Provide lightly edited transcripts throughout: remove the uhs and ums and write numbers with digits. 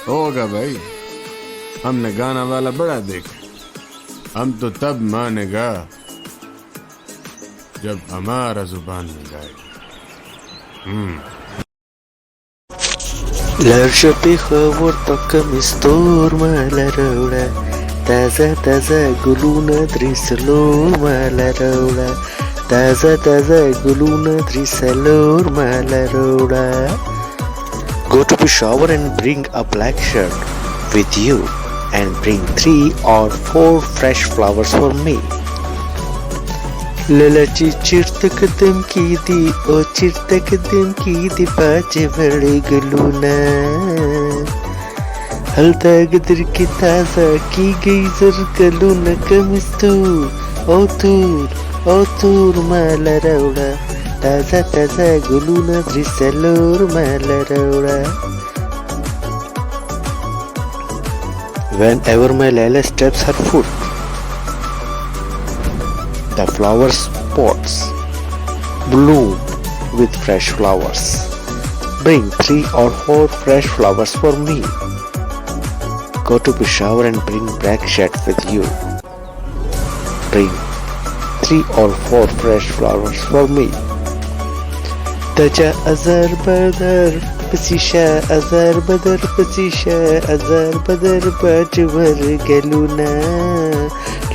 होगा भाई, हमने गाना वाला बड़ा देखा। हम तो तब मानेगा जब हमारा जुबान में गाएगा। Larsha Pekhawar takım istormalarına Taze taze guluna drisalormalarına Taze taze guluna drisalormalarına Go to the shower and bring a black shirt with you and bring 3 or 4 fresh flowers for me. ललची चिरतक दम की दी ओ चिरतक दम की दी बाजे बड़े गलूना हल्दा गदर की ताजा की गई जर गलूना कमिस्तूर ओ तूर माला रौड़ा ताजा ताजा गलूना द्रिसलोर माला रौड़ा Whenever my Lala steps her foot, the flower pots bloom with fresh flowers. Bring 3 or 4 fresh flowers for me. Go to Peshawar and bring black shirt with you. Bring 3 or 4 fresh flowers for me. Taja azar badar pasisha azar badar pasisha azar badar bajwar galuna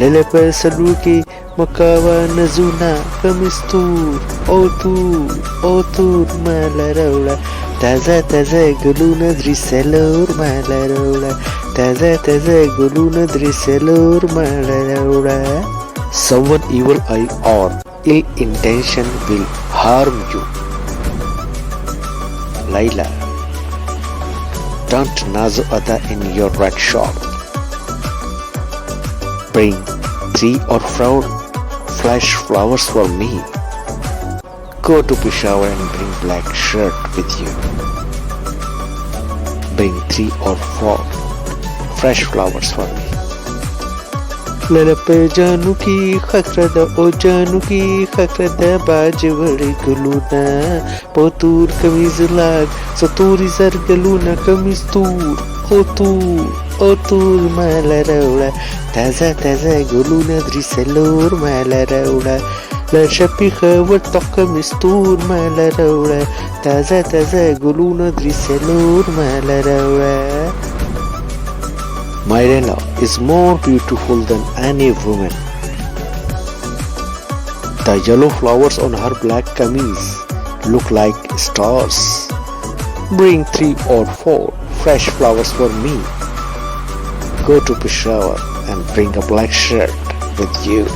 lele par saluki makawa nazuna kamistur o tur malarauda taza taza galuna drisalor malarauda taza taza galuna drisalor malarauda someone evil eye or ill intention will harm you. Laila, don't nazo ada in your red shop. Bring 3 or 4 fresh flowers for me. Go to Peshawar and bring black shirt with you. Bring 3 or 4 fresh flowers for me. ललपे जानू की खकरदा ओ जानू की खकरदा बाज बड़ी गलूना पोतूर कमीज लाग सतूरी sir गलूना कमीज तूर ओ तूर माला रौड़ा ताजा ताजा गलूना द्रिसलोर माला रौड़ा Larsha Pekhawar takım istur माला रौड़ा ताजा ताजा गलूना द्रिसलोर माला रौड़ा My Lala is more beautiful than any woman. The yellow flowers on her black kameez look like stars. Bring 3 or 4 fresh flowers for me. Go to Peshawar and bring a black shirt with you.